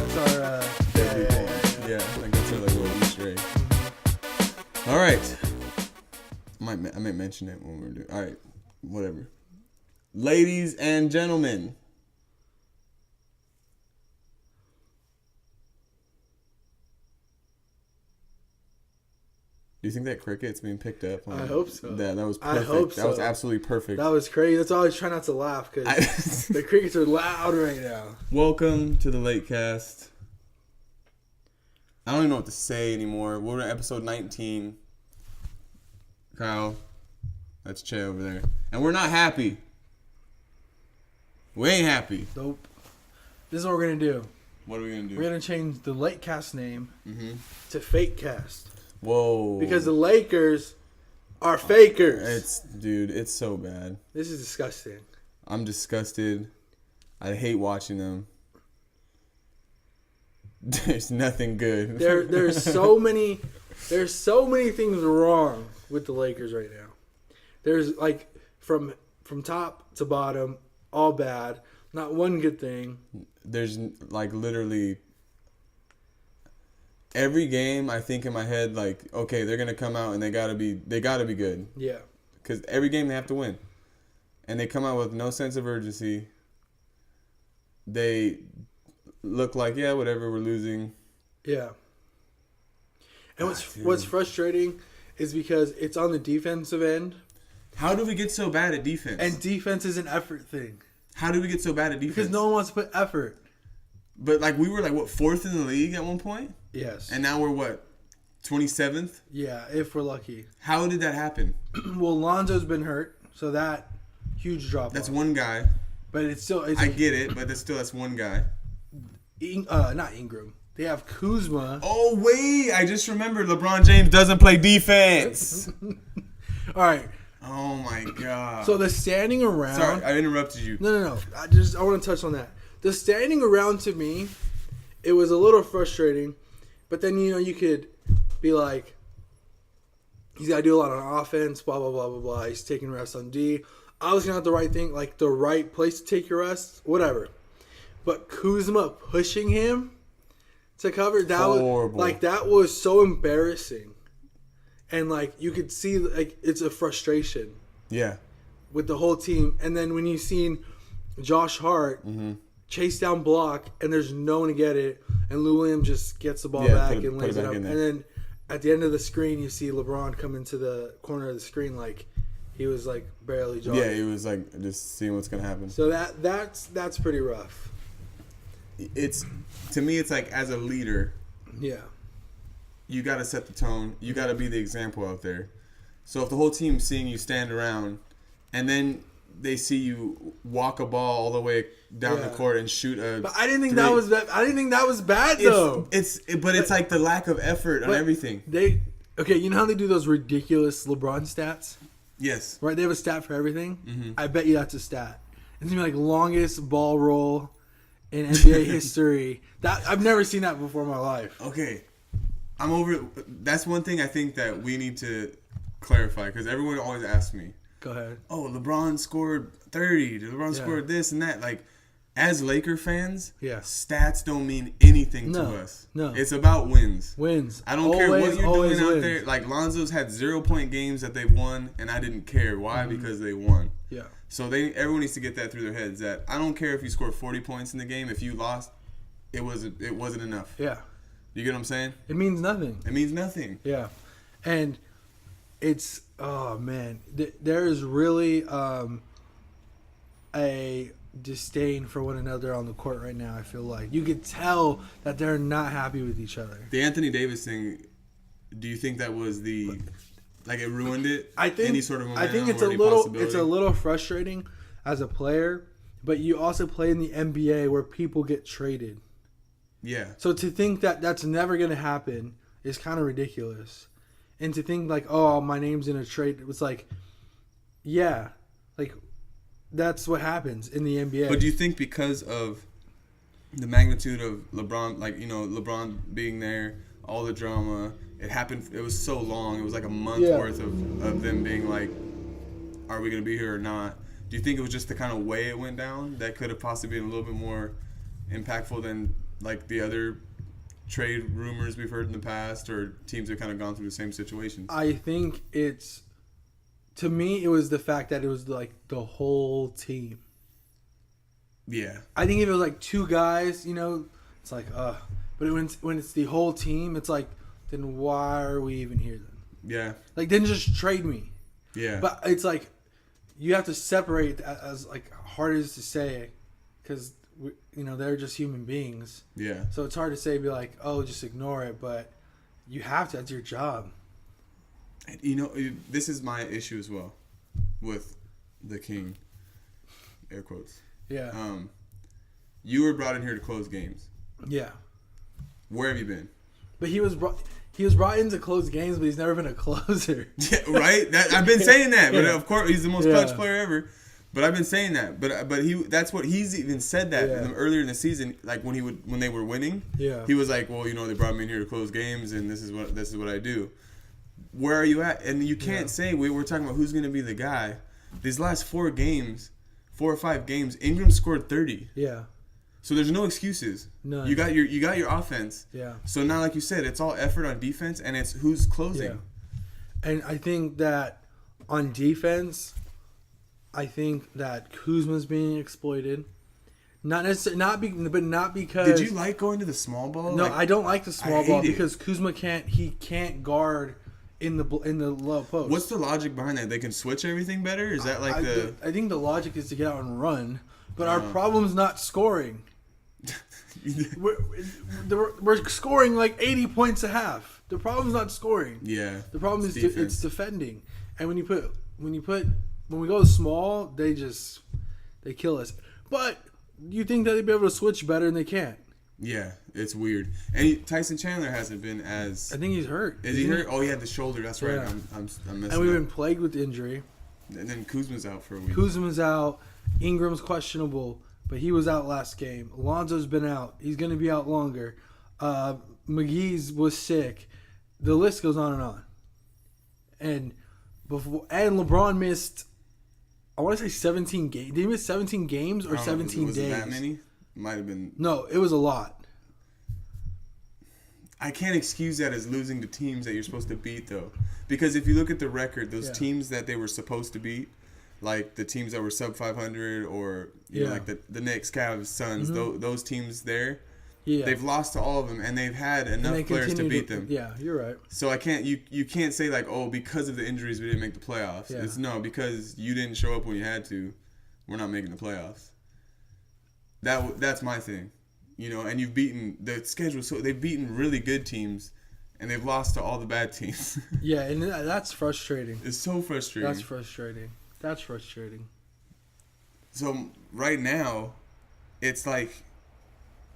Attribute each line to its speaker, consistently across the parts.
Speaker 1: That's our
Speaker 2: Yeah, I guess it's like a little Easter egg. All right. I might mention it when we're doing. All right, whatever. Ladies and gentlemen. Do you think that cricket's being picked up?
Speaker 1: I hope so.
Speaker 2: That was perfect.
Speaker 1: I hope so.
Speaker 2: That was absolutely perfect.
Speaker 1: That was crazy. That's why I always try not to laugh because the crickets are loud right now.
Speaker 2: Welcome to the Late Cast. I don't even know what to say anymore. We're at episode 19. Kyle, that's Che over there. And we're not happy. We ain't happy.
Speaker 1: Nope. This is what we're going to do.
Speaker 2: What are we going to do?
Speaker 1: We're going to change the Late Cast name to Fake Cast.
Speaker 2: Whoa.
Speaker 1: Because the Lakers are fakers.
Speaker 2: It's so bad.
Speaker 1: This is disgusting.
Speaker 2: I'm disgusted. I hate watching them. There's nothing good.
Speaker 1: There's so many things wrong with the Lakers right now. There's like from top to bottom, all bad. Not one good thing.
Speaker 2: There's like literally every game I think in my head like, okay, they're gonna come out and they gotta be good.
Speaker 1: Yeah.
Speaker 2: Because every game they have to win, and they come out with no sense of urgency. They look like, yeah, whatever, we're losing.
Speaker 1: Yeah. And what's frustrating is because it's on the defensive end.
Speaker 2: How do we get so bad at defense?
Speaker 1: And defense is an effort thing.
Speaker 2: How do we get so bad at defense?
Speaker 1: Because no one wants to put effort.
Speaker 2: But like we were like what, fourth in the league at one point?
Speaker 1: Yes.
Speaker 2: And now we're what, 27th?
Speaker 1: Yeah, if we're lucky.
Speaker 2: How did that happen?
Speaker 1: Well, Lonzo's been hurt, so that huge drop.
Speaker 2: That's one guy.
Speaker 1: But it's still.
Speaker 2: I get it, but that's one guy.
Speaker 1: Not Ingram. They have Kuzma.
Speaker 2: Oh wait, I just remembered LeBron James doesn't play defense.
Speaker 1: All right.
Speaker 2: Oh my god.
Speaker 1: So the standing around.
Speaker 2: Sorry, I interrupted you.
Speaker 1: No. I want to touch on that. The standing around, to me, it was a little frustrating, but then you could be like, he's got to do a lot on offense. Blah blah blah blah blah. He's taking rests on D. I was gonna have the right thing, like the right place to take your rest, whatever. But Kuzma pushing him to cover, that was so embarrassing. And like you could see like it's a frustration.
Speaker 2: Yeah.
Speaker 1: With the whole team. And then when you seen Josh Hart chase down block and there's no one to get it, and Lou Williams just gets the ball back and lays it up. And then at the end of the screen you see LeBron come into the corner of the screen like he was like barely jogging.
Speaker 2: Yeah, he was like just seeing what's gonna happen.
Speaker 1: So that's pretty rough.
Speaker 2: To me it's like as a leader,
Speaker 1: yeah,
Speaker 2: you got to set the tone. You got to be the example out there. So if the whole team's seeing you stand around, and then they see you walk a ball all the way down the court and shoot a.
Speaker 1: But I didn't think that was bad. I didn't think that was bad though.
Speaker 2: But it's like the lack of effort on everything.
Speaker 1: You know how they do those ridiculous LeBron stats?
Speaker 2: Yes.
Speaker 1: Right, they have a stat for everything. Mm-hmm. I bet you that's a stat. It's gonna be like longest ball roll in NBA history. That I've never seen that before in my life.
Speaker 2: Okay, I'm over it. That's one thing I think that we need to clarify because everyone always asks me.
Speaker 1: Go ahead.
Speaker 2: Oh, LeBron scored 30. LeBron scored this and that. Like, as Laker fans, stats don't mean anything to us. No. It's about wins.
Speaker 1: Wins.
Speaker 2: I don't care what you're doing out there. Like, Lonzo's had 0-point games that they've won, and I didn't care. Why? Because they won.
Speaker 1: Yeah.
Speaker 2: So everyone needs to get that through their heads that I don't care if you scored 40 points in the game. If you lost, it wasn't enough.
Speaker 1: Yeah. You
Speaker 2: get what I'm saying?
Speaker 1: It means nothing.
Speaker 2: It means nothing.
Speaker 1: Yeah. And it's, oh, man. There is really a disdain for one another on the court right now, I feel like. You could tell that they're not happy with each other.
Speaker 2: The Anthony Davis thing, do you think that was like it ruined it?
Speaker 1: I think
Speaker 2: any sort of momentum,
Speaker 1: I think it's a little frustrating as a player, but you also play in the NBA where people get traded.
Speaker 2: Yeah. So
Speaker 1: to think that that's never going to happen is kind of ridiculous. And to think like, oh, my name's in a trade, it was like, yeah, like that's what happens in the NBA.
Speaker 2: But do you think because of the magnitude of LeBron, like, LeBron being there, all the drama, it happened, it was so long, it was like a month worth of them being like, are we going to be here or not? Do you think it was just the kind of way it went down that could have possibly been a little bit more impactful than like the other trade rumors we've heard in the past, or teams have kind of gone through the same situations?
Speaker 1: I think to me, it was the fact that it was like the whole team.
Speaker 2: Yeah.
Speaker 1: I think if it was like two guys, it's like, but when it's the whole team, it's like, then why are we even here then?
Speaker 2: Yeah.
Speaker 1: Like, then just trade me.
Speaker 2: Yeah.
Speaker 1: But it's like, you have to separate, as like hard as to say, because they're just human beings.
Speaker 2: Yeah.
Speaker 1: So it's hard to say, be like, oh, just ignore it, but you have to. That's your job.
Speaker 2: This is my issue as well with the King, air quotes.
Speaker 1: Yeah.
Speaker 2: You were brought in here to close games.
Speaker 1: Yeah.
Speaker 2: Where have you been?
Speaker 1: But he was brought in to close games, but he's never been a closer.
Speaker 2: Yeah, right. I've been saying that, but
Speaker 1: yeah.
Speaker 2: of course he's the most clutch player ever. But I've been saying that. But that's what he's even said that earlier in the season, like when they were winning. Yeah. He was like, well, they brought me in here to close games, and this is what I do. Where are you at? And you can't say we're talking about who's going to be the guy. These last 4 or 5 games, Ingram scored 30.
Speaker 1: Yeah.
Speaker 2: So there's no excuses.
Speaker 1: None.
Speaker 2: You got your offense.
Speaker 1: Yeah.
Speaker 2: So now, like you said, it's all effort on defense, and it's who's closing.
Speaker 1: Yeah. And I think that on defense, I think that Kuzma's being exploited. Not necessarily, but not because.
Speaker 2: Did you like going to the small ball?
Speaker 1: No, I don't like the small ball because Kuzma can't guard in the low post.
Speaker 2: What's the logic behind that? They can switch everything better? Is that
Speaker 1: I think the logic is to get out and run, but our problem's not scoring. we're scoring like 80 points a half. The problem's not scoring.
Speaker 2: Yeah.
Speaker 1: The problem is it's defending. And when we go small, they kill us. But you think that they'd be able to switch better, and they can't.
Speaker 2: Yeah, it's weird. And Tyson Chandler hasn't been as.
Speaker 1: I think he's hurt.
Speaker 2: Is he hurt? Oh, he had the shoulder. That's right.
Speaker 1: Yeah.
Speaker 2: I'm messing
Speaker 1: And we've been plagued with injury.
Speaker 2: And then Kuzma's out for a week.
Speaker 1: Kuzma's out. Ingram's questionable, but he was out last game. Lonzo's been out. He's going to be out longer. McGee's was sick. The list goes on and on. And LeBron missed, I want to say 17 games. Did he miss 17 games or 17
Speaker 2: was
Speaker 1: days?
Speaker 2: Was it that many? Might have been.
Speaker 1: No, it was a lot.
Speaker 2: I can't excuse that as losing to teams that you're supposed to beat, though. Because if you look at the record, those teams that they were supposed to beat, like the teams that were sub 500 or you know, like the Knicks, Cavs, Suns, those teams there, they've lost to all of them, and they've had enough players to beat them.
Speaker 1: Yeah, you're right.
Speaker 2: So you can't say like, oh, because of the injuries we didn't make the playoffs. Yeah. It's no, because you didn't show up when you had to, we're not making the playoffs. That's my thing, and you've beaten the schedule. So they've beaten really good teams, and they've lost to all the bad teams.
Speaker 1: Yeah, and that's frustrating.
Speaker 2: It's so frustrating.
Speaker 1: That's frustrating.
Speaker 2: So right now, it's like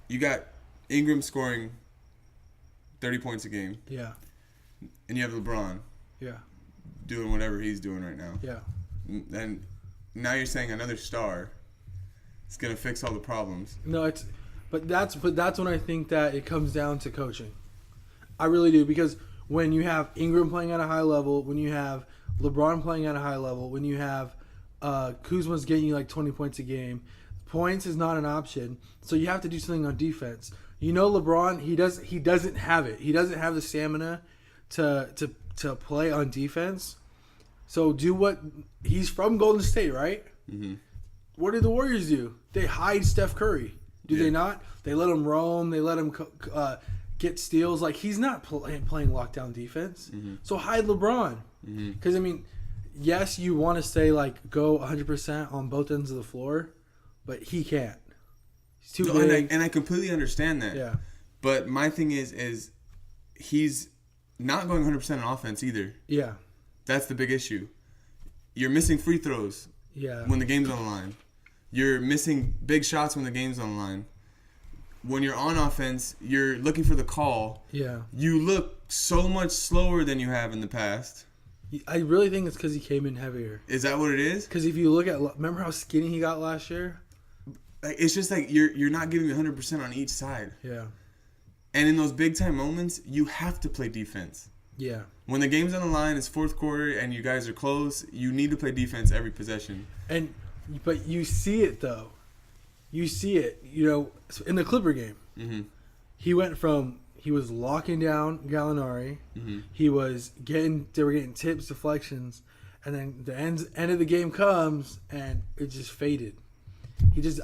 Speaker 2: you got Ingram scoring 30 points a game.
Speaker 1: Yeah.
Speaker 2: And you have LeBron.
Speaker 1: Yeah.
Speaker 2: Doing whatever he's doing right now.
Speaker 1: Yeah.
Speaker 2: And now you're saying another star is going to fix all the problems.
Speaker 1: No, but that's when I think that it comes down to coaching. I really do, because when you have Ingram playing at a high level, when you have LeBron playing at a high level, when you have Kuzma's getting you like 20 points a game, points is not an option. So you have to do something on defense. LeBron, he doesn't have it. He doesn't have the stamina to play on defense. So he's from Golden State, right? Mm-hmm. What do the Warriors do? They hide Steph Curry. Do they not? They let him roam. They let him get steals. Like, he's not playing lockdown defense. Mm-hmm. So hide LeBron. Because, yes, you want to say, like, go 100% on both ends of the floor, but he can't. He's too big.
Speaker 2: And I completely understand that.
Speaker 1: Yeah.
Speaker 2: But my thing is he's not going 100% on offense either.
Speaker 1: Yeah.
Speaker 2: That's the big issue. You're missing free throws when the game's on the line. You're missing big shots when the game's on the line. When you're on offense, you're looking for the call. Yeah. You look so much slower than you have in the past.
Speaker 1: I really think it's because he came in heavier.
Speaker 2: Is that what it is?
Speaker 1: Because if you look at, remember how skinny he got last year?
Speaker 2: Like, it's just like you're not giving 100% on each side.
Speaker 1: Yeah.
Speaker 2: And in those big time moments, you have to play defense.
Speaker 1: Yeah. When
Speaker 2: the game's on the line, it's fourth quarter, and you guys are close, you need to play defense every possession.
Speaker 1: But you see it, though. You see it, in the Clipper game. Mm-hmm. he was locking down Gallinari.
Speaker 2: Mm-hmm.
Speaker 1: They were getting tips, deflections, and then the end of the game comes and it just faded.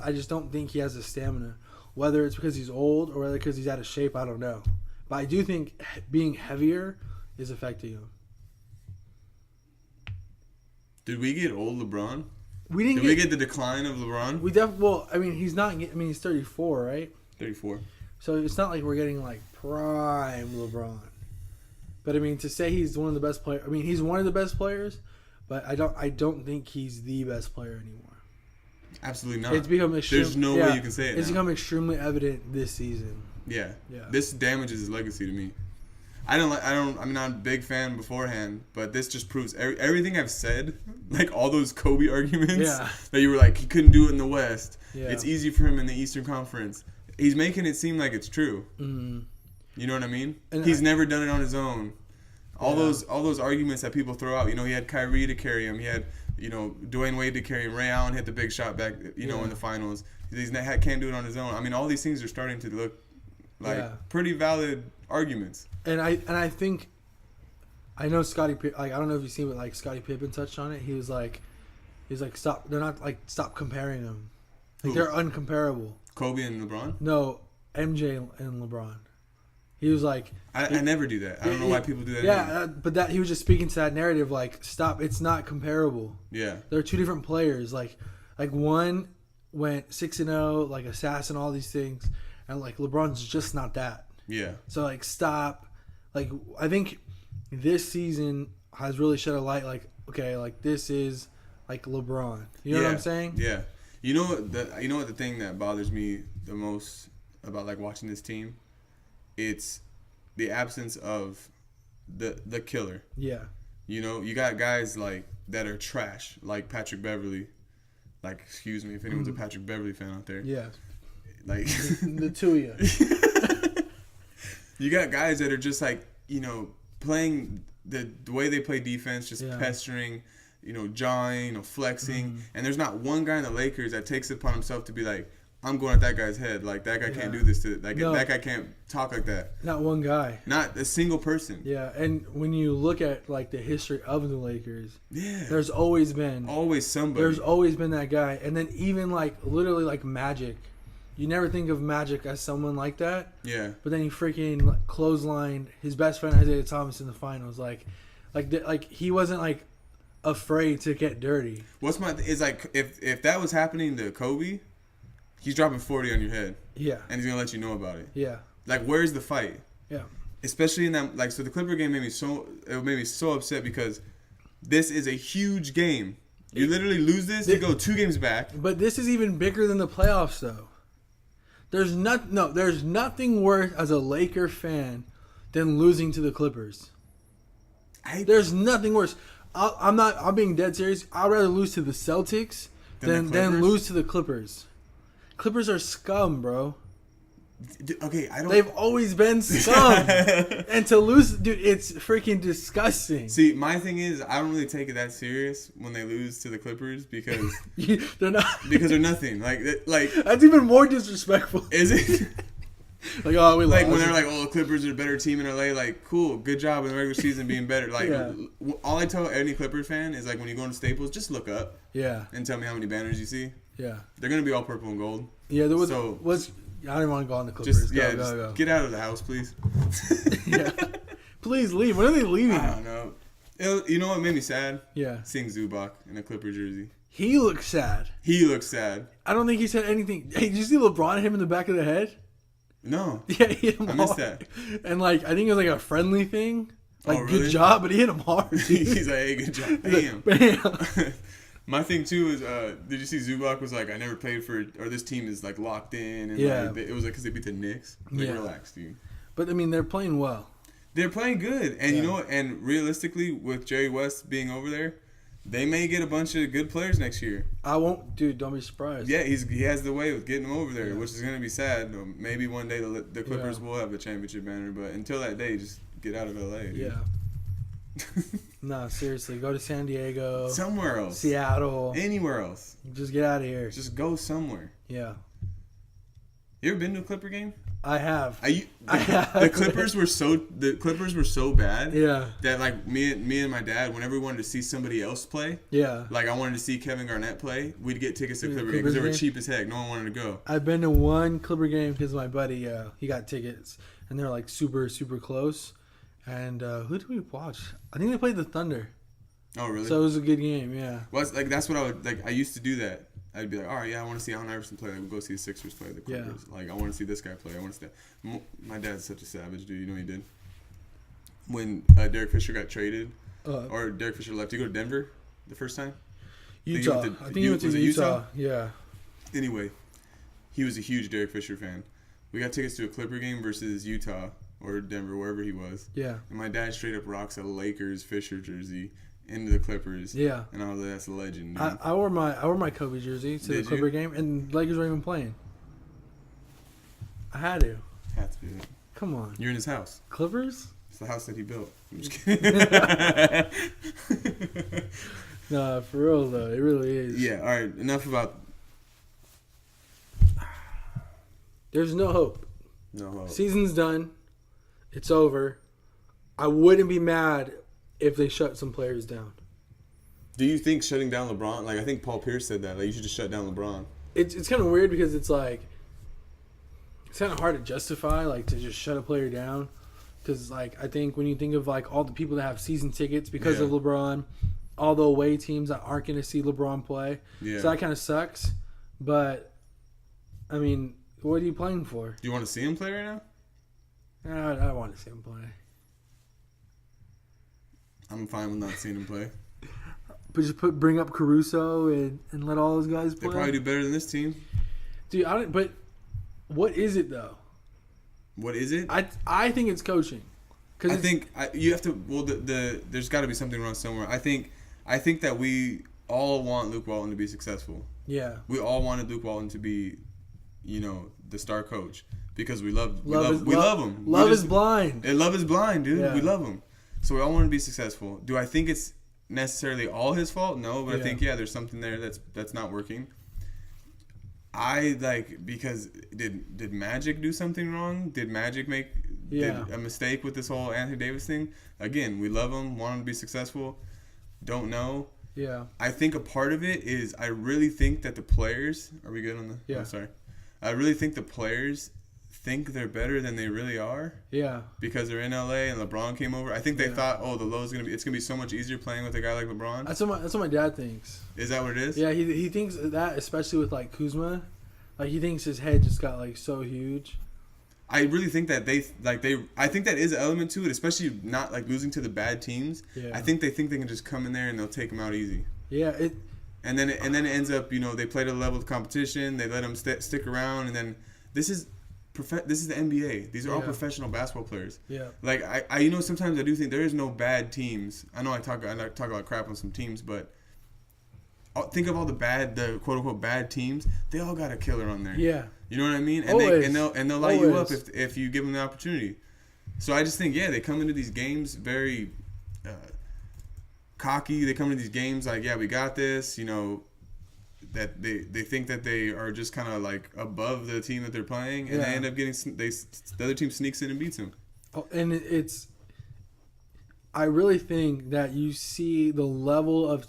Speaker 1: I just don't think he has the stamina. Whether it's because he's old or whether because he's out of shape, I don't know. But I do think being heavier is affecting him.
Speaker 2: Did we get old LeBron?
Speaker 1: Did
Speaker 2: we get the decline of LeBron?
Speaker 1: He's not. He's 34, right?
Speaker 2: 34.
Speaker 1: So it's not like we're getting like prime LeBron. But I mean, to say he's one of the best players. I mean, he's one of the best players, but I don't think he's the best player anymore.
Speaker 2: Absolutely not.
Speaker 1: It's become
Speaker 2: There's no way you can say it.
Speaker 1: It's become extremely evident this season.
Speaker 2: Yeah. This damages his legacy to me. I'm not a big fan beforehand, but this just proves everything I've said, like all those Kobe arguments that you were like, he couldn't do it in the West. Yeah. It's easy for him in the Eastern Conference. He's making it seem like it's true. Mm-hmm. You know what I mean? And he's never done it on his own. All those arguments that people throw out, he had Kyrie to carry him. He had, Dwayne Wade to carry him. Ray Allen hit the big shot back, in the finals. He can't do it on his own. I mean, all these things are starting to look like pretty valid arguments.
Speaker 1: And I think, I know Scottie, I don't know if you've seen what like Scottie Pippen touched on it. He was like, stop. They're not like stop comparing them. Like they're uncomparable.
Speaker 2: Kobe and LeBron?
Speaker 1: No, MJ and LeBron. He was like,
Speaker 2: I never do that. I don't know why people do that.
Speaker 1: Yeah, but he was just speaking to that narrative. Like, stop. It's not comparable.
Speaker 2: Yeah,
Speaker 1: they're two different players. Like one went 6-0, like assassin, all these things, and like LeBron's just not that.
Speaker 2: Yeah.
Speaker 1: So like, stop. Like, I think this season has really shed a light. Like, okay, like this is like LeBron. You know what I'm saying?
Speaker 2: Yeah. You know what the thing that bothers me the most about like watching this team? It's the absence of the killer.
Speaker 1: Yeah.
Speaker 2: You got guys like that are trash, like Patrick Beverly. Like, excuse me if anyone's a Patrick Beverly fan out there.
Speaker 1: Yeah.
Speaker 2: Like
Speaker 1: the two of you.
Speaker 2: You got guys that are just like, playing the way they play defense, just pestering, jawing, flexing. And there's not one guy in the Lakers that takes it upon himself to be like, I'm going at that guy's head. Like, that guy can't do this to that guy can't talk like that.
Speaker 1: Not one guy.
Speaker 2: Not a single person.
Speaker 1: Yeah, and when you look at like the history of the Lakers, there's always been
Speaker 2: somebody.
Speaker 1: There's always been that guy. And then even like literally like Magic. You never think of Magic as someone like that. Yeah. But then he freaking clotheslined his best friend Isaiah Thomas in the finals. Like he wasn't like afraid to get dirty.
Speaker 2: Is like if that was happening to Kobe, he's dropping 40 on your head. Yeah. And he's gonna let you know about it. Yeah. Like, where's the fight? Yeah. Especially in that, like, so the Clipper game made me so upset because this is a huge game. You literally lose this, you go 2 games back.
Speaker 1: But this is even bigger than the playoffs, though. There's nothing worse as a Laker fan than losing to the Clippers. There's nothing worse. I'm being dead serious. I'd rather lose to the Celtics than lose to the Clippers. Clippers are scum, bro.
Speaker 2: Okay,
Speaker 1: They've always been scum. And to lose, dude, it's freaking disgusting.
Speaker 2: See, my thing is, I don't really take it that serious when they lose to the Clippers because
Speaker 1: they're not.
Speaker 2: Because they're nothing. Like
Speaker 1: that's even more disrespectful.
Speaker 2: Is it?
Speaker 1: We lost.
Speaker 2: When they're like, oh, the Clippers are a better team in LA. Like, cool, good job in the regular season being better. Like, all I tell any Clippers fan is like, when you go into Staples, just look up. Yeah. And tell me how many banners you see. Yeah. They're gonna be all purple and gold. Yeah. There was. I don't want to go on the Clippers. Go. Get out of the house, please.
Speaker 1: Yeah. Please leave. When are they leaving?
Speaker 2: I don't know. You know what made me sad? Yeah. Seeing Zubac in a Clipper jersey.
Speaker 1: He looks sad. I don't think he said anything. Hey, did you see LeBron hit him in the back of the head?
Speaker 2: No.
Speaker 1: Yeah, he hit him hard.
Speaker 2: I missed that.
Speaker 1: And like, I think it was like a friendly thing. Like, really? Good job, but he hit him hard.
Speaker 2: He's like, hey, good job. Bam. Bam. My thing too is, did you see Zubac was like, I never played for, or this team is like locked in, and it was like because they beat the Knicks. Like, relax, dude.
Speaker 1: But I mean, they're playing well.
Speaker 2: They're playing good, and you know what? And realistically, with Jerry West being over there, they may get a bunch of good players next year.
Speaker 1: I won't, dude. Don't be surprised.
Speaker 2: Yeah, he has the way of getting them over there, which is gonna be sad. Maybe one day the Clippers will have a championship banner, but until that day, just get out of LA. Dude. Yeah.
Speaker 1: No, seriously, go to San Diego.
Speaker 2: Somewhere else.
Speaker 1: Seattle.
Speaker 2: Anywhere else.
Speaker 1: Just get out of here.
Speaker 2: Just go somewhere.
Speaker 1: Yeah.
Speaker 2: You ever been to a Clipper game?
Speaker 1: I have.
Speaker 2: The Clippers were so bad.
Speaker 1: Yeah.
Speaker 2: That like me and my dad, whenever we wanted to see somebody else play.
Speaker 1: Yeah.
Speaker 2: Like I wanted to see Kevin Garnett play, we'd get tickets to Clipper games because they were cheap as heck. No one wanted to go.
Speaker 1: I've been to one Clipper game because my buddy, he got tickets, and they're like super super close. And who did we watch? I think they played the Thunder.
Speaker 2: Oh really?
Speaker 1: So it was a good game. Yeah.
Speaker 2: Well, that's what I would like. I used to do that. I'd be like, all right, yeah, I want to see Allen Iverson play. Like, we'll go see the Sixers play, the Clippers. Yeah. Like, I want to see this guy play. I want to see that. My dad's such a savage, dude. You know what he did? When Derek Fisher got traded, or Derek Fisher left, did you go to Denver the first time?
Speaker 1: Utah. I think he went to Utah. Yeah.
Speaker 2: Anyway, he was a huge Derek Fisher fan. We got tickets to a Clipper game versus Utah or Denver, wherever he was.
Speaker 1: Yeah.
Speaker 2: And my dad straight up rocks a Lakers Fisher jersey into the Clippers.
Speaker 1: Yeah.
Speaker 2: And I was like, that's a legend, dude.
Speaker 1: I wore my Kobe jersey to the Clipper game, and the Lakers weren't even playing. I had to.
Speaker 2: Had to do it.
Speaker 1: Come on.
Speaker 2: You're in his house.
Speaker 1: Clippers?
Speaker 2: It's the house that he built. I'm just kidding.
Speaker 1: Nah, for real though, it really is.
Speaker 2: Yeah. All right. Enough about.
Speaker 1: There's no hope.
Speaker 2: No hope.
Speaker 1: Season's done. It's over. I wouldn't be mad if they shut some players down.
Speaker 2: Do you think shutting down LeBron? Like I think Paul Pierce said that. Like you should just shut down LeBron.
Speaker 1: It's kind of weird because it's like it's kind of hard to justify like to just shut a player down because like I think when you think of like all the people that have season tickets because of LeBron, all the away teams that aren't going to see LeBron play, so that kind of sucks. But I mean, what are you playing for?
Speaker 2: Do you want to see him play right now?
Speaker 1: I want to see him play.
Speaker 2: I'm fine with not seeing him play.
Speaker 1: But just bring up Caruso and let all those guys play.
Speaker 2: They probably do better than this team.
Speaker 1: Dude, I don't. But what is it though?
Speaker 2: What is it?
Speaker 1: I think it's coaching.
Speaker 2: I think you have to. Well, there's got to be something wrong somewhere. I think that we all want Luke Walton to be successful.
Speaker 1: Yeah.
Speaker 2: We all wanted Luke Walton to be, the star coach because we love him.
Speaker 1: Love is blind.
Speaker 2: And love is blind, dude.
Speaker 1: Yeah.
Speaker 2: We love him. So we all want to be successful. Do I think it's necessarily all his fault? No, but I think there's something there that's not working. I because did Magic do something wrong? Did Magic make did a mistake with this whole Anthony Davis thing? Again, we love him, want him to be successful. Don't know.
Speaker 1: Yeah.
Speaker 2: I think a part of it is I really think that the players are we good on the
Speaker 1: Yeah.
Speaker 2: I'm sorry. I really think the players think they're better than they really are.
Speaker 1: Yeah.
Speaker 2: Because they're in LA and LeBron came over. I think they thought, the low's it's gonna be so much easier playing with a guy like LeBron.
Speaker 1: That's what my dad thinks.
Speaker 2: Is that what it is?
Speaker 1: Yeah, he thinks that, especially with like Kuzma, like he thinks his head just got like so huge.
Speaker 2: I really think that I think that is an element to it, especially not like losing to the bad teams.
Speaker 1: Yeah.
Speaker 2: I think they can just come in there and they'll take them out easy.
Speaker 1: Yeah,
Speaker 2: and then it ends up, they play to the level of competition, they let them stick around, and then this is the NBA. These are all professional basketball players.
Speaker 1: Yeah.
Speaker 2: Like I sometimes I do think there is no bad teams. I know I talk a lot of crap on some teams, but think of all the quote unquote bad teams. They all got a killer on there.
Speaker 1: Yeah.
Speaker 2: You know what I mean? And
Speaker 1: Always.
Speaker 2: they'll light you up if you give them the opportunity. So I just think they come into these games very cocky. They come into these games like we got this. That they think that they are just kind of like above the team that they're playing, and they end up getting the other team sneaks in and beats them.
Speaker 1: Oh, and I really think that you see the level of the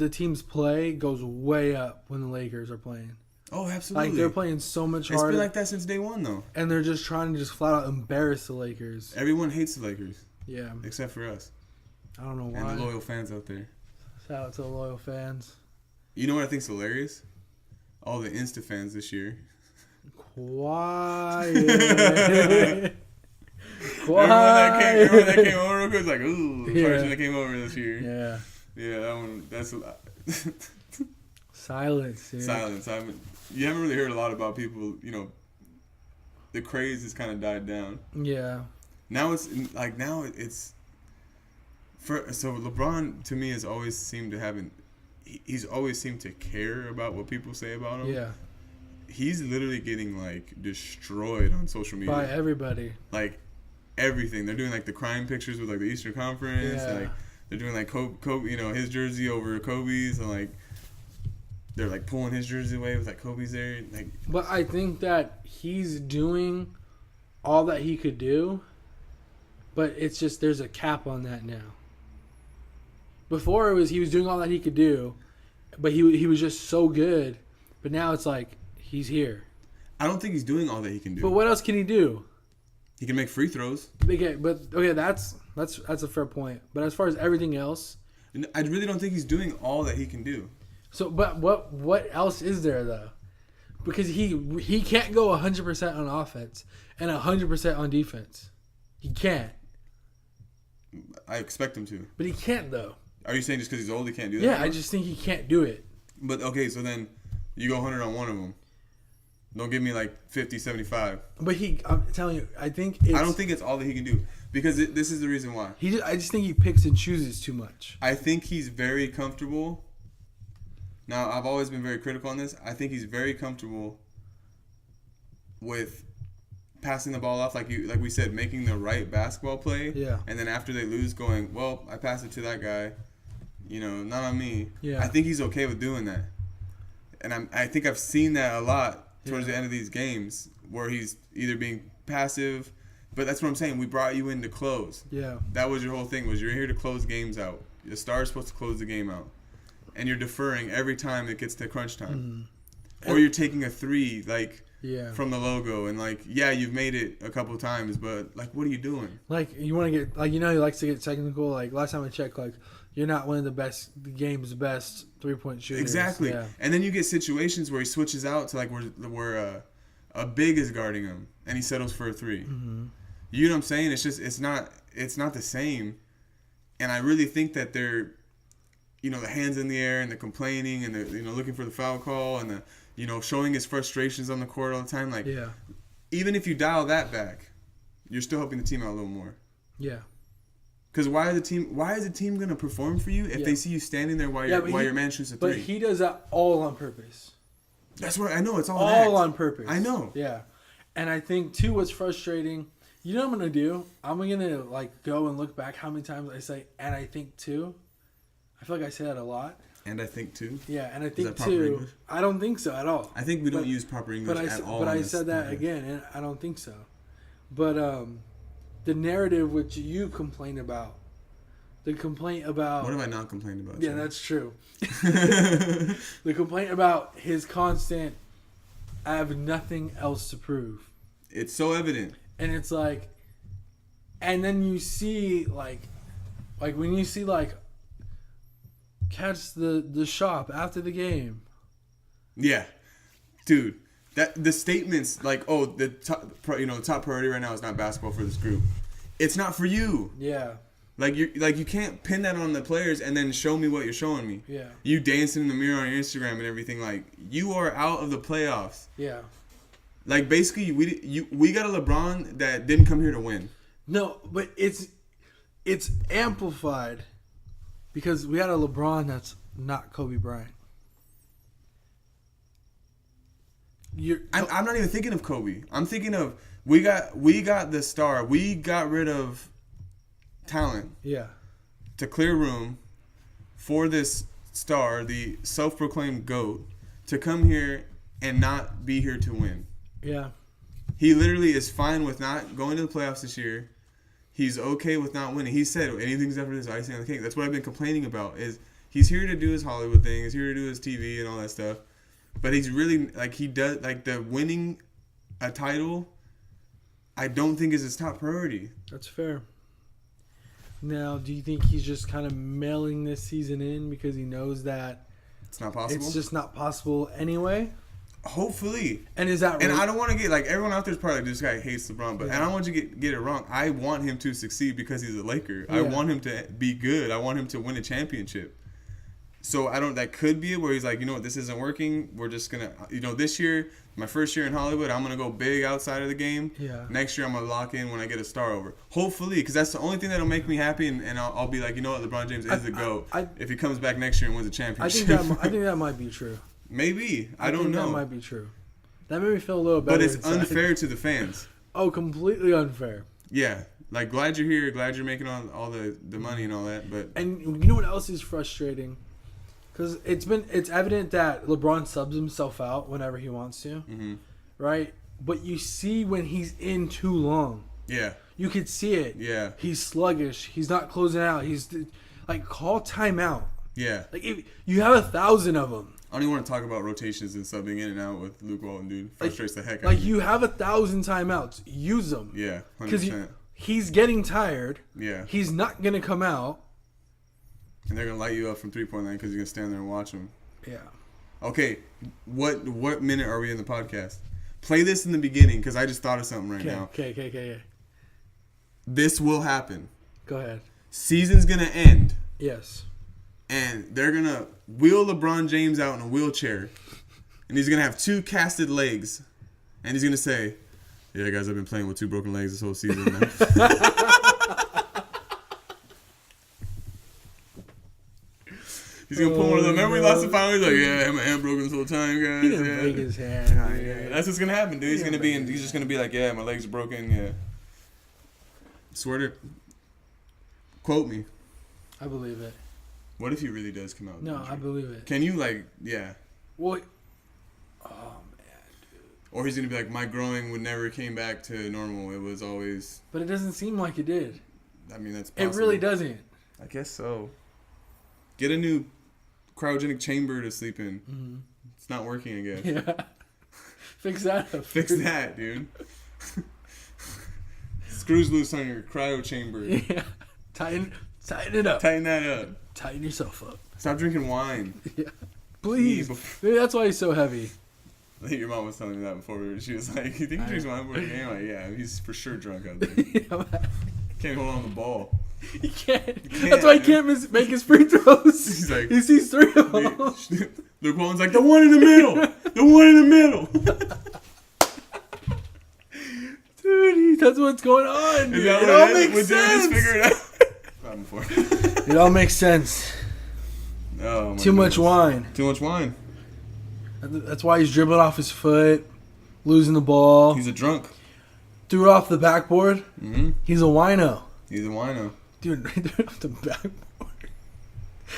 Speaker 1: team's play goes way up when the Lakers are playing.
Speaker 2: Oh, absolutely!
Speaker 1: Like they're playing so much harder.
Speaker 2: It's been like that since day one, though.
Speaker 1: And they're just trying to flat out embarrass the Lakers.
Speaker 2: Everyone hates the Lakers.
Speaker 1: Yeah,
Speaker 2: except for us.
Speaker 1: I don't know why.
Speaker 2: And the loyal fans out there.
Speaker 1: Shout out to the loyal fans.
Speaker 2: You know what I think's hilarious? All the Insta fans this year.
Speaker 1: Quiet.
Speaker 2: Everyone that came over real quick was like, ooh, the person that came over this year.
Speaker 1: Yeah.
Speaker 2: Yeah, that one, that's a lot.
Speaker 1: Silence, dude.
Speaker 2: Silence. You haven't really heard a lot about people, the craze has kind of died down.
Speaker 1: Yeah.
Speaker 2: Now so LeBron to me has always seemed to he's always seemed to care about what people say about him.
Speaker 1: Yeah.
Speaker 2: He's literally getting destroyed on social media
Speaker 1: by everybody.
Speaker 2: Like everything. They're doing the crime pictures with the Eastern Conference.
Speaker 1: Yeah.
Speaker 2: And, they're doing Kobe, his jersey over Kobe's, and they're like pulling his jersey away with like Kobe's there. Like,
Speaker 1: but I think that he's doing all that he could do, but it's just there's a cap on that now. Before it was he was doing all that he could do, but he was just so good. But now it's like he's here.
Speaker 2: I don't think he's doing all that he can do.
Speaker 1: But what else can he do?
Speaker 2: He can make free throws.
Speaker 1: Okay, that's a fair point. But as far as everything else,
Speaker 2: I really don't think he's doing all that he can do.
Speaker 1: So, but what else is there though? Because he can't go 100% on offense and 100% on defense. He can't.
Speaker 2: I expect him to.
Speaker 1: But he can't though.
Speaker 2: Are you saying just because he's old he can't do that?
Speaker 1: Yeah, I just think he can't do it.
Speaker 2: But okay, so then you go 100 on one of them. Don't give me like 50, 75.
Speaker 1: But I'm telling you, I don't
Speaker 2: think it's all that he can do. Because this is the reason why.
Speaker 1: I just think he picks and chooses too much.
Speaker 2: I think he's very comfortable. Now, I've always been very critical on this. I think he's very comfortable with passing the ball off, like we said, making the right basketball play.
Speaker 1: Yeah.
Speaker 2: And then after they lose, going, well, I passed it to that guy. Not on me.
Speaker 1: Yeah.
Speaker 2: I think he's okay with doing that. And I think I've seen that a lot towards the end of these games where he's either being passive, but that's what I'm saying. We brought you in to close.
Speaker 1: Yeah.
Speaker 2: That was your whole thing, was you're here to close games out. The star is supposed to close the game out. And you're deferring every time it gets to crunch time. Or you're taking a three, from the logo, and you've made it a couple times, but what are you doing? You
Speaker 1: want to get he likes to get technical. Last time I checked, you're not one of the game's best 3-point shooters.
Speaker 2: Exactly.
Speaker 1: Yeah.
Speaker 2: And then you get situations where he switches out to where a big is guarding him, and he settles for a three.
Speaker 1: Mm-hmm.
Speaker 2: You know what I'm saying? It's just it's not the same. And I really think that they're, the hands in the air and the complaining and the looking for the foul call and the showing his frustrations on the court all the time. Even if you dial that back, you're still helping the team out a little more.
Speaker 1: Yeah.
Speaker 2: Because why is the team going to perform for you if they see you standing there while your man shoots a three?
Speaker 1: But he does that all on purpose.
Speaker 2: That's what I know. It's
Speaker 1: all on purpose.
Speaker 2: I know.
Speaker 1: Yeah. And I think too what's frustrating, you know what I'm going to do? I'm going to go and look back how many times I say and I think too. I feel like I say that a lot.
Speaker 2: And I think too.
Speaker 1: Yeah, and I think too. English? I don't think so at all.
Speaker 2: I think we don't use proper English at all.
Speaker 1: But I said that again, and I don't think so. But the narrative which you complain about, the complaint about.
Speaker 2: What have I not complained about?
Speaker 1: Yeah, that's true. The complaint about his constant, I have nothing else to prove.
Speaker 2: It's so evident.
Speaker 1: And it's and then you see when you see catch the shop after the game.
Speaker 2: Yeah, dude. That the statements the top priority right now is not basketball for this group. It's not for you.
Speaker 1: Yeah.
Speaker 2: You can't pin that on the players and then show me what you're showing me.
Speaker 1: Yeah.
Speaker 2: You dancing in the mirror on your Instagram and everything, you are out of the playoffs.
Speaker 1: Yeah.
Speaker 2: Basically we got a LeBron that didn't come here to win.
Speaker 1: No, but it's amplified because we got a LeBron that's not Kobe Bryant.
Speaker 2: I'm not even thinking of Kobe. I'm thinking of we got the star. We got rid of talent.
Speaker 1: Yeah.
Speaker 2: To clear room for this star, the self-proclaimed GOAT, to come here and not be here to win.
Speaker 1: Yeah.
Speaker 2: He literally is fine with not going to the playoffs this year. He's okay with not winning. He said anything's after this icing on the cake. That's what I've been complaining about. Is he's here to do his Hollywood thing. He's here to do his TV and all that stuff. But he's really he does the winning a title. I don't think is his top priority.
Speaker 1: That's fair. Now, do you think he's just kind of mailing this season in because he knows that
Speaker 2: it's not possible?
Speaker 1: It's just not possible anyway.
Speaker 2: Hopefully.
Speaker 1: And is that?
Speaker 2: And I don't want to get everyone out there's probably this guy hates LeBron, but and I don't want you to get it wrong. I want him to succeed because he's a Laker. Yeah. I want him to be good. I want him to win a championship. So that could be it where he's you know what, this isn't working. We're just gonna, this year, my first year in Hollywood, I'm gonna go big outside of the game.
Speaker 1: Yeah.
Speaker 2: Next year, I'm gonna lock in when I get a star over. Hopefully, because that's the only thing that'll make me happy, and I'll be you know what, LeBron James is the GOAT. If he comes back next year and wins a championship.
Speaker 1: I think that might be true.
Speaker 2: Maybe I don't know.
Speaker 1: That might be true. That made me feel a little better.
Speaker 2: But it's unfair to the fans.
Speaker 1: Oh, completely unfair.
Speaker 2: Yeah. Glad you're here. Glad you're making all the money and all that. But
Speaker 1: and you know what else is frustrating? Because it's evident that LeBron subs himself out whenever he wants to, right? But you see when he's in too long.
Speaker 2: Yeah.
Speaker 1: You could see it.
Speaker 2: Yeah.
Speaker 1: He's sluggish. He's not closing out. He's like, call timeout.
Speaker 2: Yeah.
Speaker 1: Like, if you have 1,000 of them.
Speaker 2: I don't even want to talk about rotations and subbing in and out with Luke Walton, dude. Frustrates the heck out of
Speaker 1: me.
Speaker 2: me.
Speaker 1: You have 1,000 timeouts. Use them.
Speaker 2: Yeah, 100%.
Speaker 1: Because he's getting tired.
Speaker 2: Yeah.
Speaker 1: He's not going to come out.
Speaker 2: And they're going to light you up from 3-point line because you're going to stand there and watch them.
Speaker 1: Yeah.
Speaker 2: Okay, what minute are we in the podcast? Play this in the beginning because I just thought of something right now.
Speaker 1: Okay.
Speaker 2: This will happen.
Speaker 1: Go ahead.
Speaker 2: Season's going to end.
Speaker 1: Yes.
Speaker 2: And they're going to wheel LeBron James out in a wheelchair. And he's going to have 2 casted legs. And he's going to say, yeah, guys, I've been playing with 2 broken legs this whole season now. He's going to pull one of them. Remember we lost the final? He's like, yeah, I had my hand broken this whole time, guys.
Speaker 1: He didn't break his hand.
Speaker 2: Yeah. That's what's going to happen, dude. He's just going to be like, yeah, my legs are broken, yeah. Swear to... Quote me.
Speaker 1: I believe it.
Speaker 2: What if he really does come out?
Speaker 1: No, I believe it.
Speaker 2: Can you, like, yeah.
Speaker 1: Well, oh, man, dude.
Speaker 2: Or he's going to be like, my growing would never came back to normal. It was always...
Speaker 1: But it doesn't seem like it did.
Speaker 2: I mean, that's possible.
Speaker 1: It really doesn't.
Speaker 2: I guess so. Get a new cryogenic chamber to sleep in. Mm-hmm. It's not working, I guess.
Speaker 1: Yeah. Fix that up.
Speaker 2: Fix that, dude. Screws loose on your cryo chamber.
Speaker 1: Yeah. Tighten it up.
Speaker 2: Tighten that up.
Speaker 1: Tighten yourself up.
Speaker 2: Stop drinking wine.
Speaker 1: Yeah. Please. Maybe that's why he's so heavy.
Speaker 2: I think your mom was telling me that before. She was like, you think he drinks wine before the game? I'm like, yeah, he's for sure drunk out there. Yeah, can't hold on the ball.
Speaker 1: He can't. That's why he can't make his free throws.
Speaker 2: He's like,
Speaker 1: he sees 3 of them.
Speaker 2: Luke Walton's like, the one in the middle. The one in the middle.
Speaker 1: Dude, that's what's going on. Dude. It all makes sense. Figure it out. It all makes sense.
Speaker 2: Oh,
Speaker 1: Too much wine.
Speaker 2: Too much wine.
Speaker 1: That's why he's dribbling off his foot, losing the ball.
Speaker 2: He's a drunk.
Speaker 1: Threw it off the backboard.
Speaker 2: Mm-hmm.
Speaker 1: He's a wino.
Speaker 2: He's a wino.
Speaker 1: Dude, threw it off the backboard.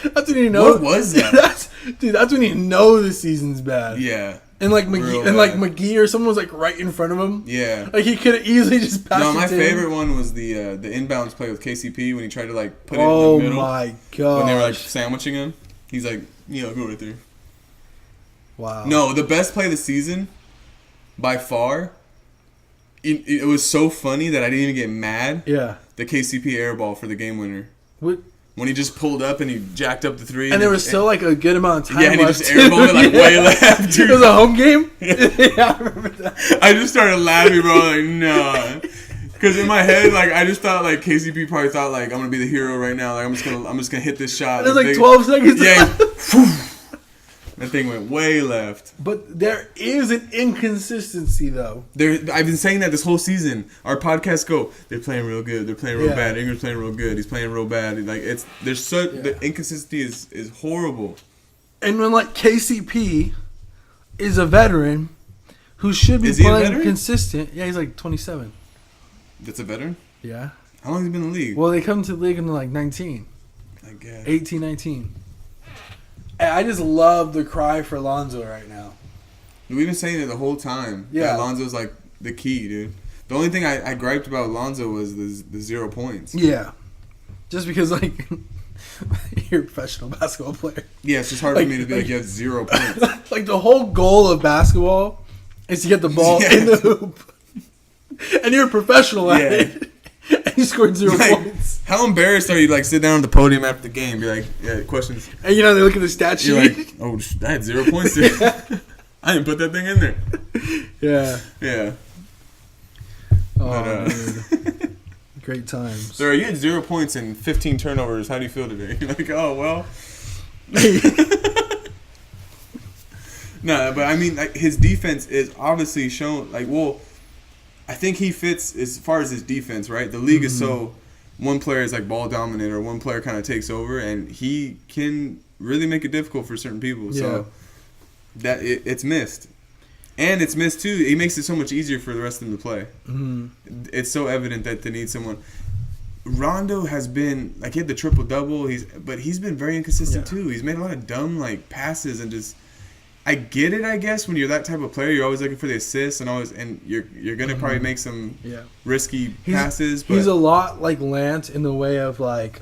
Speaker 1: That's when you know.
Speaker 2: What was that?
Speaker 1: That's when you know the season's bad.
Speaker 2: Yeah.
Speaker 1: And like McGee or someone was like right in front of him.
Speaker 2: Yeah.
Speaker 1: Like he could have easily just passed it.
Speaker 2: No, my
Speaker 1: to
Speaker 2: favorite
Speaker 1: him.
Speaker 2: one was the inbounds play with KCP when he tried to like put it in the middle.
Speaker 1: Oh my god.
Speaker 2: When they were like sandwiching him. He's like, go right there.
Speaker 1: Wow.
Speaker 2: No, the best play of the season, by far, it was so funny that I didn't even get mad.
Speaker 1: Yeah.
Speaker 2: The KCP air ball for the game winner.
Speaker 1: What?
Speaker 2: When he just pulled up and he jacked up the 3.
Speaker 1: And there was still like a good amount of time
Speaker 2: left. Yeah, and
Speaker 1: left.
Speaker 2: He just airballed it like way left. Dude.
Speaker 1: It was a home game? Yeah, I remember that.
Speaker 2: I just started laughing, bro. Like, nah. Because in my head, like, I just thought, like, KCP probably thought, like, I'm going to be the hero right now. Like, I'm just gonna hit this shot.
Speaker 1: There's like 12 seconds
Speaker 2: left. That thing went way left.
Speaker 1: But there is an inconsistency, though.
Speaker 2: I've been saying that this whole season. Our podcasts go, they're playing real good. They're playing real bad. Ingram's playing real good. He's playing real bad. Like the inconsistency is horrible.
Speaker 1: And when like KCP is a veteran who should be playing consistent. Yeah, he's like 27.
Speaker 2: That's a veteran?
Speaker 1: Yeah.
Speaker 2: How long has he been in the league?
Speaker 1: Well, they come to the league in like 19.
Speaker 2: I guess.
Speaker 1: 18, 19. I just love the cry for Lonzo right now.
Speaker 2: We've been saying it the whole time.
Speaker 1: Yeah.
Speaker 2: That Lonzo's like the key, dude. The only thing I griped about Lonzo was the 0 points.
Speaker 1: Yeah. Just because, like, you're a professional basketball player.
Speaker 2: Yeah, it's just hard for me to be like, you have 0 points.
Speaker 1: Like, the whole goal of basketball is to get the ball in the hoop. And you're a professional at it. And you scored 0 points.
Speaker 2: How embarrassed are you to like sit down at the podium after the game? Be like, yeah, questions.
Speaker 1: And they look at the stat sheet.
Speaker 2: You're like, oh, I had 0 points there. I didn't put that thing in there.
Speaker 1: Yeah.
Speaker 2: Yeah.
Speaker 1: Oh, dude. Great times.
Speaker 2: Sir, you had 0 points and 15 turnovers. How do you feel today? You're like, oh, well. No, but I mean, like, his defense is obviously shown, like, well, I think he fits as far as his defense, right? The league is so, one player is like ball dominant or one player kind of takes over, and he can really make it difficult for certain people. Yeah. So that it's missed. And it's missed too. He makes it so much easier for the rest of them to play. Mm-hmm. It's so evident that they need someone. Rondo has been like he had the triple double. But he's been very inconsistent too. He's made a lot of dumb like passes and just. I get it, I guess. When you're that type of player, you're always looking for the assists and you're gonna probably make some risky passes. But
Speaker 1: he's a lot like Lance in the way of like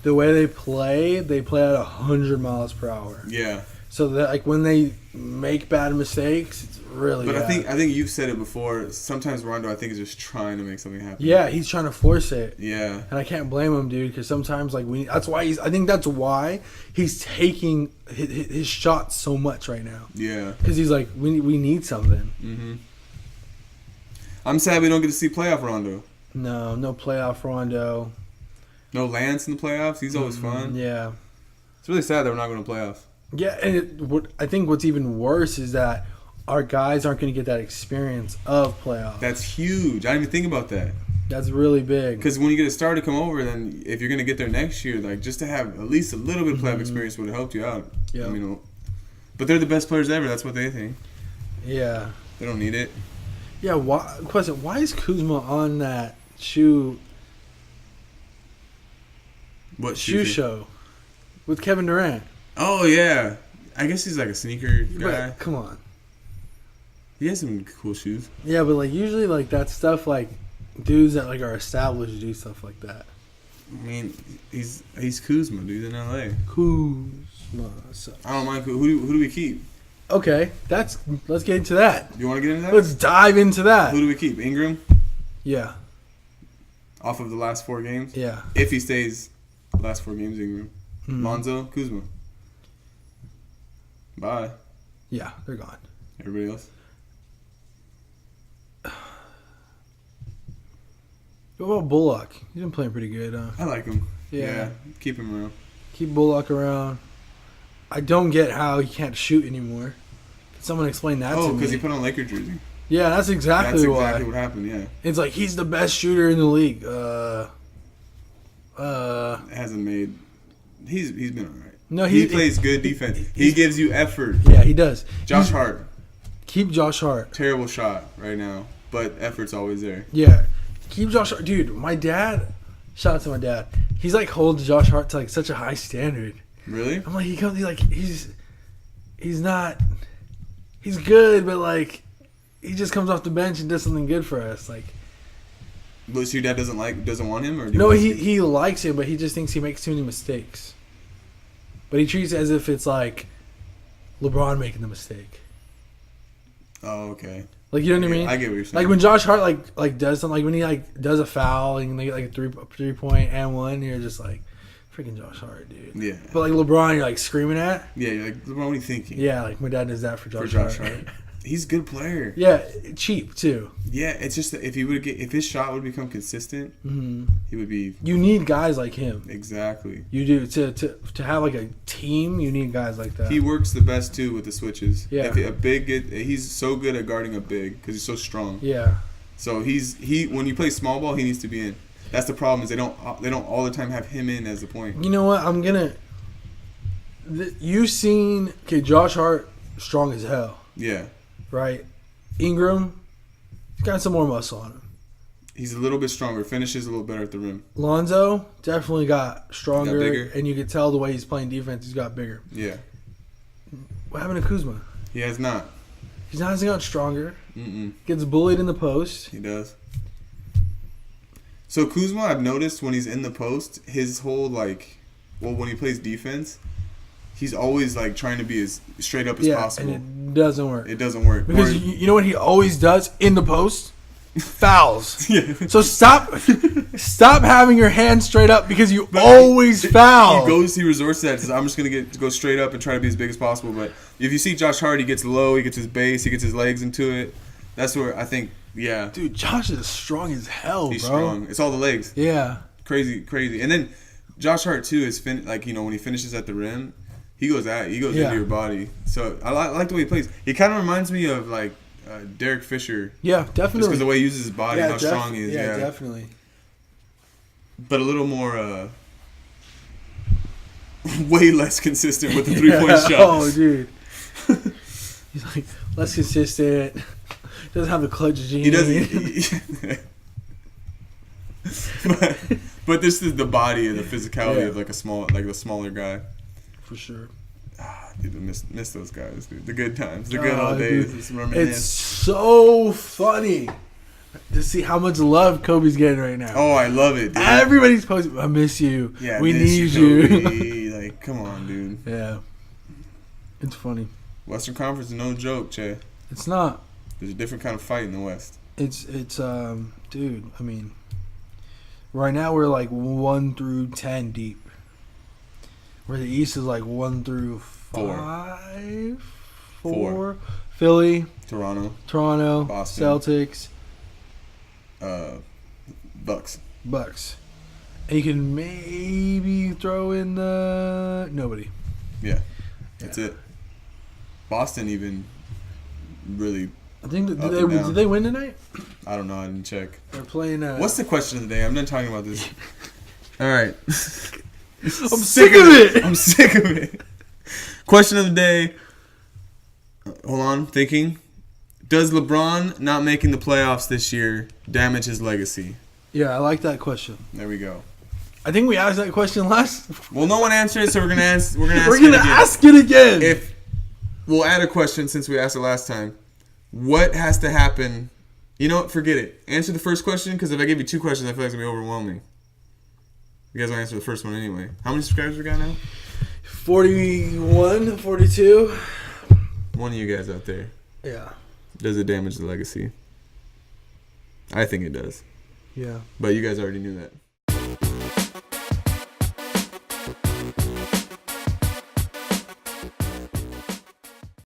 Speaker 1: the way they play at 100 miles per hour.
Speaker 2: Yeah.
Speaker 1: So that like when they make bad mistakes, it's really.
Speaker 2: But
Speaker 1: bad.
Speaker 2: I think you've said it before. Sometimes Rondo, I think, is just trying to make something happen.
Speaker 1: Yeah, he's trying to force it.
Speaker 2: Yeah.
Speaker 1: And I can't blame him, dude, because sometimes like that's why I think that's why he's taking his shots so much right now.
Speaker 2: Yeah.
Speaker 1: Because he's like, we need something.
Speaker 2: Mm-hmm. I'm sad we don't get to see playoff Rondo.
Speaker 1: No playoff Rondo.
Speaker 2: No Lance in the playoffs. He's always fun.
Speaker 1: Yeah.
Speaker 2: It's really sad that we're not going to playoffs.
Speaker 1: Yeah, and I think what's even worse is that our guys aren't going to get that experience of playoffs.
Speaker 2: That's huge. I didn't even think about that.
Speaker 1: That's really big.
Speaker 2: Because when you get a star to come over, then if you're going to get there next year, like just to have at least a little bit of playoff experience would have helped you out.
Speaker 1: Yeah.
Speaker 2: I mean, but they're the best players ever. That's what they think.
Speaker 1: Yeah.
Speaker 2: They don't need it.
Speaker 1: Yeah. Why is Kuzma on that shoe show with Kevin Durant?
Speaker 2: Oh yeah, I guess he's like a sneaker guy.
Speaker 1: But, come on.
Speaker 2: He has some cool shoes.
Speaker 1: Yeah, but like usually like that stuff like dudes that like are established do stuff like that.
Speaker 2: I mean, he's Kuzma, dude, in LA.
Speaker 1: Kuzma.
Speaker 2: I don't mind. Who do we keep?
Speaker 1: Okay, let's get into that.
Speaker 2: You want to get into that?
Speaker 1: Let's dive into that.
Speaker 2: Who do we keep? Ingram?
Speaker 1: Yeah.
Speaker 2: Off of the last 4 games?
Speaker 1: Yeah.
Speaker 2: If he stays the last 4 games, Ingram. Lonzo, Kuzma. Bye.
Speaker 1: Yeah, they're gone.
Speaker 2: Everybody else?
Speaker 1: What about Bullock? He's been playing pretty good, huh?
Speaker 2: I like him.
Speaker 1: Yeah.
Speaker 2: Keep him around.
Speaker 1: Keep Bullock around. I don't get how he can't shoot anymore. Can someone explain that to me?
Speaker 2: Oh, because he put on Laker jersey.
Speaker 1: Yeah, that's exactly why.
Speaker 2: That's exactly what happened, yeah.
Speaker 1: It's like he's the best shooter in the league.
Speaker 2: Hasn't made... He's been all right.
Speaker 1: No,
Speaker 2: he plays good defense. He gives you effort.
Speaker 1: Yeah, he does.
Speaker 2: Josh Hart.
Speaker 1: Keep Josh Hart.
Speaker 2: Terrible shot right now, but effort's always there.
Speaker 1: Yeah. Keep Josh Hart. Dude, my dad, shout out to my dad. He's like holds Josh Hart to like such a high standard.
Speaker 2: Really?
Speaker 1: I'm like, he's not, he's good, but like, he just comes off the bench and does something good for us. Like,
Speaker 2: but your dad doesn't want him, or
Speaker 1: no, he likes him, but he just thinks he makes too many mistakes. But he treats it as if it's like LeBron making the mistake.
Speaker 2: Oh, okay.
Speaker 1: Like, you know what I mean?
Speaker 2: I get what you're saying.
Speaker 1: Like when Josh Hart like does something, like when he like does a foul and they get like a 3-point and one, you're just like, freaking Josh Hart, dude.
Speaker 2: Yeah.
Speaker 1: But like LeBron, you're like screaming at.
Speaker 2: Yeah, you're like, LeBron, what are you thinking?
Speaker 1: Yeah, like my dad does that for Josh Hart.
Speaker 2: He's a good player.
Speaker 1: Yeah, cheap too.
Speaker 2: Yeah, it's just that if his shot would become consistent, he would be.
Speaker 1: You need guys like him.
Speaker 2: Exactly.
Speaker 1: You do to have like a team. You need guys like that.
Speaker 2: He works the best too with the switches.
Speaker 1: Yeah.
Speaker 2: He's so good at guarding a big because he's so strong.
Speaker 1: Yeah.
Speaker 2: So when you play small ball, he needs to be in. That's the problem is they don't all the time have him in as the point.
Speaker 1: You know what? I'm gonna. You seen Josh Hart strong as hell.
Speaker 2: Yeah.
Speaker 1: Right, Ingram, he's got some more muscle on him.
Speaker 2: He's a little bit stronger. Finishes a little better at the rim.
Speaker 1: Lonzo definitely got stronger,
Speaker 2: bigger.
Speaker 1: And you could tell the way he's playing defense, he's got bigger.
Speaker 2: Yeah.
Speaker 1: What happened to Kuzma?
Speaker 2: He has not.
Speaker 1: He hasn't gotten stronger.
Speaker 2: Mm-mm.
Speaker 1: Gets bullied in the post.
Speaker 2: He does. So Kuzma, I've noticed when he's in the post, his whole when he plays defense, he's always like trying to be as straight up as possible.
Speaker 1: And it doesn't work.
Speaker 2: It doesn't work.
Speaker 1: Because you know what he always does in the post? Fouls.
Speaker 2: Yeah.
Speaker 1: So stop having your hands straight up because you always foul.
Speaker 2: He resorts to that. Says, I'm just gonna go straight up and try to be as big as possible. But if you see Josh Hart, he gets low, he gets his base, he gets his legs into it. That's where I think, yeah.
Speaker 1: Dude, Josh is strong as hell,
Speaker 2: He's
Speaker 1: bro.
Speaker 2: strong. It's all the legs.
Speaker 1: Yeah.
Speaker 2: Crazy. And then Josh Hart too is when he finishes at the rim, he goes into your body. So I like the way he plays. He kind of reminds me of like Derek Fisher.
Speaker 1: Yeah, definitely.
Speaker 2: Just because the way he uses his body, how strong he is.
Speaker 1: Yeah, definitely.
Speaker 2: But a little more, way less consistent with the 3-point shots.
Speaker 1: Oh, dude. He's like less consistent. Doesn't have the clutch gene.
Speaker 2: He doesn't. But this is the body and the physicality
Speaker 1: Yeah.
Speaker 2: of the smaller guy.
Speaker 1: For sure.
Speaker 2: Dude, I miss those guys, dude. The good times, the good old days.
Speaker 1: Dude,
Speaker 2: Just reminisce.
Speaker 1: it's so funny to see how much love Kobe's getting right now.
Speaker 2: Oh, I love it, dude.
Speaker 1: Everybody's posting, I miss you.
Speaker 2: Yeah,
Speaker 1: we
Speaker 2: miss
Speaker 1: need you.
Speaker 2: Kobe. Like, come on, dude.
Speaker 1: Yeah. It's funny.
Speaker 2: Western Conference is no joke, Che.
Speaker 1: It's not.
Speaker 2: There's a different kind of fight in the West.
Speaker 1: It's dude, I mean, right now we're like 1 through 10 deep. Where the East is like 1 through 5, 4. Philly, Toronto,
Speaker 2: Boston.
Speaker 1: Celtics,
Speaker 2: Bucks.
Speaker 1: and you can maybe throw in the nobody.
Speaker 2: Yeah, that's it. Boston even really.
Speaker 1: I think
Speaker 2: Up and down.
Speaker 1: did they win tonight?
Speaker 2: I don't know. I didn't check.
Speaker 1: They're playing.
Speaker 2: What's the question of the day? I'm done talking about this. All right.
Speaker 1: I'm sick of it.
Speaker 2: I'm sick of it. Question of the day. Hold on, thinking. Does LeBron not making the playoffs this year damage his legacy?
Speaker 1: Yeah, I like that question.
Speaker 2: There we go.
Speaker 1: I think we asked that question last.
Speaker 2: Well, no one answered it, so we're gonna ask. We're gonna
Speaker 1: ask it again.
Speaker 2: If we'll add a question since we asked it last time. What has to happen? You know what? Forget it. Answer the first question, because if I give you 2 questions, I feel like it's going to be overwhelming. You guys will answer the first one anyway. How many subscribers we got now?
Speaker 1: 41, 42.
Speaker 2: One of you guys out there.
Speaker 1: Yeah.
Speaker 2: Does it damage the legacy? I think it does.
Speaker 1: Yeah.
Speaker 2: But you guys already knew that.